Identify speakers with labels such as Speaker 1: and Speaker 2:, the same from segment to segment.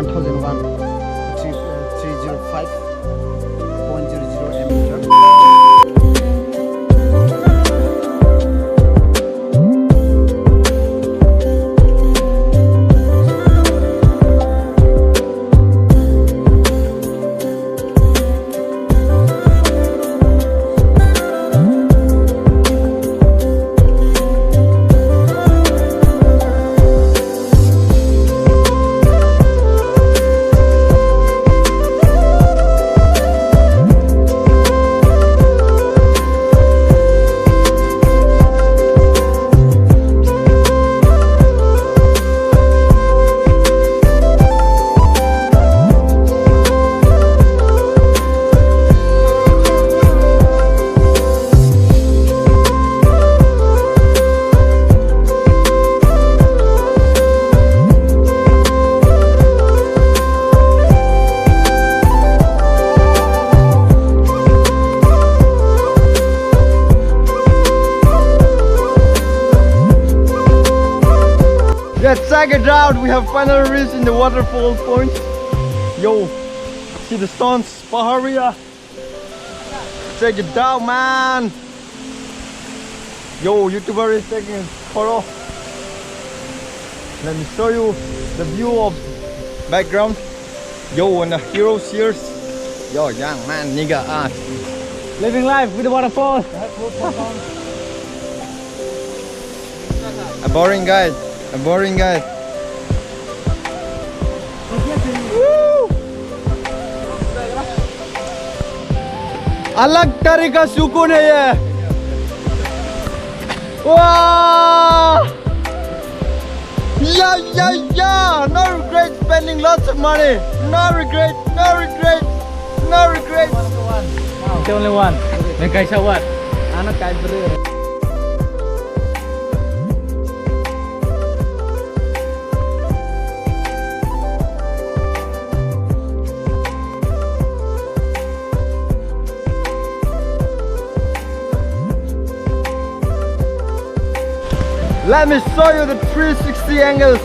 Speaker 1: 1001 305.00 meter. Check it out, we have finally reached in the waterfall point. Yo, see the stones, Paharia. Check it out, man. Yo, YouTuber is taking a photo. Let me show you the view of background. Yo, and the heroes here. Yo, young man, nigga, living life with the waterfall. A boring guy. A boring guy. Woo! अलग तरह का सुकून है ये. Wow! Yeah. No regret spending lots of money. No regret.
Speaker 2: The only one. Then kaisa what? Anak kaya beri.
Speaker 1: Let me show you the 360 angles.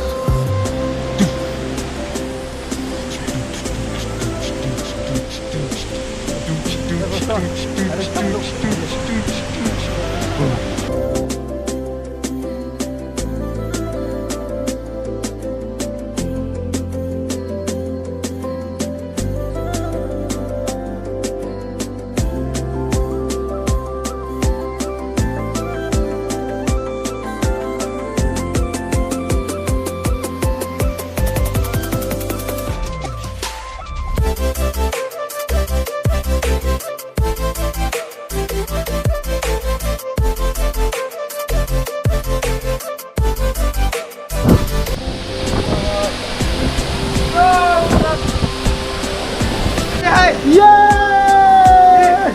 Speaker 1: Yeah!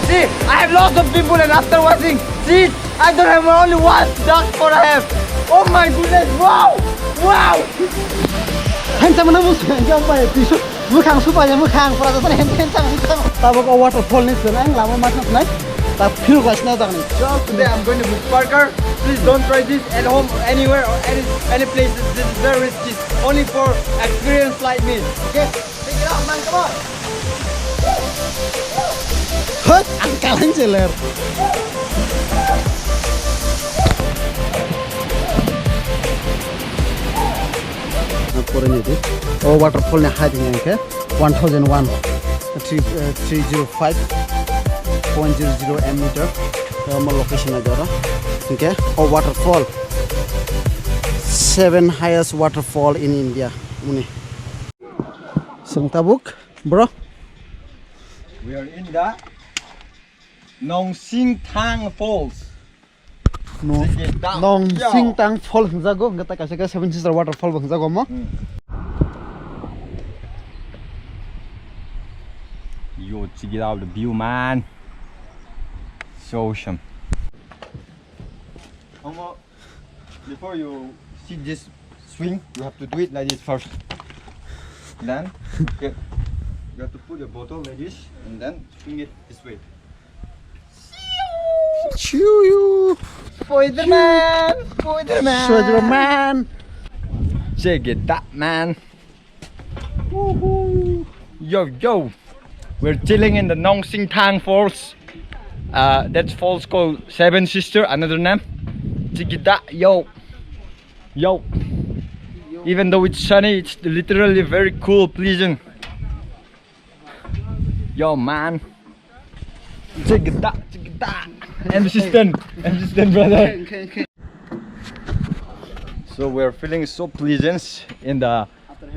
Speaker 1: See, I have lots of people and after watching, see, I don't have only one, that's what I have. Oh my goodness, wow! Handsome na mus, jump by tisu. Mukhang super ya mukhang, para sana handsome. Tabok a waterfall ni sana, lama matnas nai. Tab feel was na tagni. So today I'm going to book Parker. Please don't try this at home or anywhere or any places. This is very risky. Only for experienced like me. Okay, take it out, man. Come on. Hut, angkalan jeler. Oh, waterfall na hiding here. 1001 305.00 meter. Location agora. Okay. Oh, waterfall. 7 highest waterfall in India. Tabuk, bro. We are in the Nong Sing Tang Falls. Nong Sing Tang Falls. Zago, ngata kasi ka 7 sister waterfall bang zago mo?
Speaker 3: Yo, check it out the view, man. So awesome.
Speaker 1: Before you see this swing, you have to do it like this first. Then you have to put your bottle like this and then swing it this way. Spider-Man!
Speaker 3: Check it out, man. Woohoo. Yo, yo. We're chilling in the Nong Sing Tang Falls. That falls called Seven Sister, another name. Check it out, yo. Yo. Even though it's sunny, it's literally very cool, pleasing. Yo, man. Check it out, check it out. I'm assistant, brother.
Speaker 1: Okay.
Speaker 3: So we're feeling so pleasant in the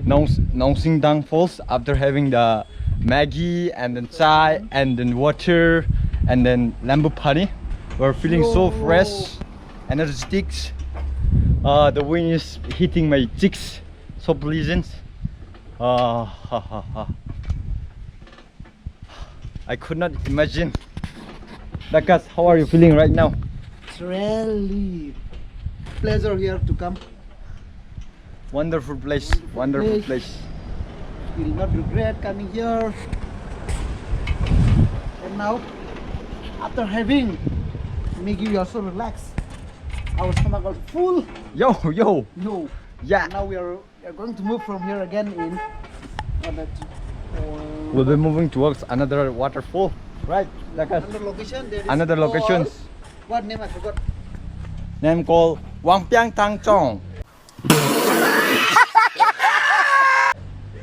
Speaker 3: Nong Sing Tang Falls after having the Maggie and then chai and then water and then lambu pani. We're feeling so fresh, energetic. The wind is hitting my cheeks, so pleasant. I could not imagine. Dakas, how are you feeling right now?
Speaker 1: It's really pleasure here to come.
Speaker 3: Wonderful place, wonderful place.
Speaker 1: Will not regret coming here. And now, after having Maggie, we also relax. Our stomach are full.
Speaker 3: Yo, yo,
Speaker 1: No.
Speaker 3: yeah.
Speaker 1: Now we are going to move from here again in.
Speaker 3: We'll be moving towards another waterfall, right? Dakas?
Speaker 1: Another location. There is
Speaker 3: Another
Speaker 1: called-
Speaker 3: locations.
Speaker 1: What name I forgot.
Speaker 3: Name called Wangpiang Tang Chong.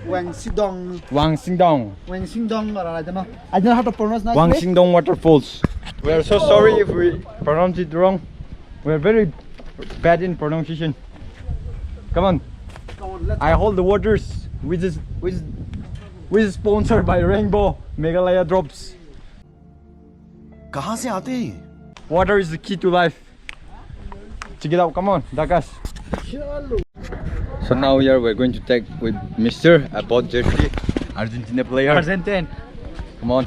Speaker 1: Wang Sidong.
Speaker 3: Wang Singdong.
Speaker 1: Wang Singdong, or I don't know. I don't know how to pronounce that.
Speaker 3: Wang Singdong Waterfalls. We are so sorry if we pronounce it wrong. We are very bad in pronunciation. Come on,
Speaker 1: Come on, let's
Speaker 3: I hold the waters, which is sponsored by Rainbow Meghalaya Drops.
Speaker 1: कहाँ से आते हैं?
Speaker 3: Water is the key to life. Check it out, come on, Dakas. So now here we're going to take with Mr. About Jersey, Argentina player.
Speaker 2: Argentine.
Speaker 3: Come on.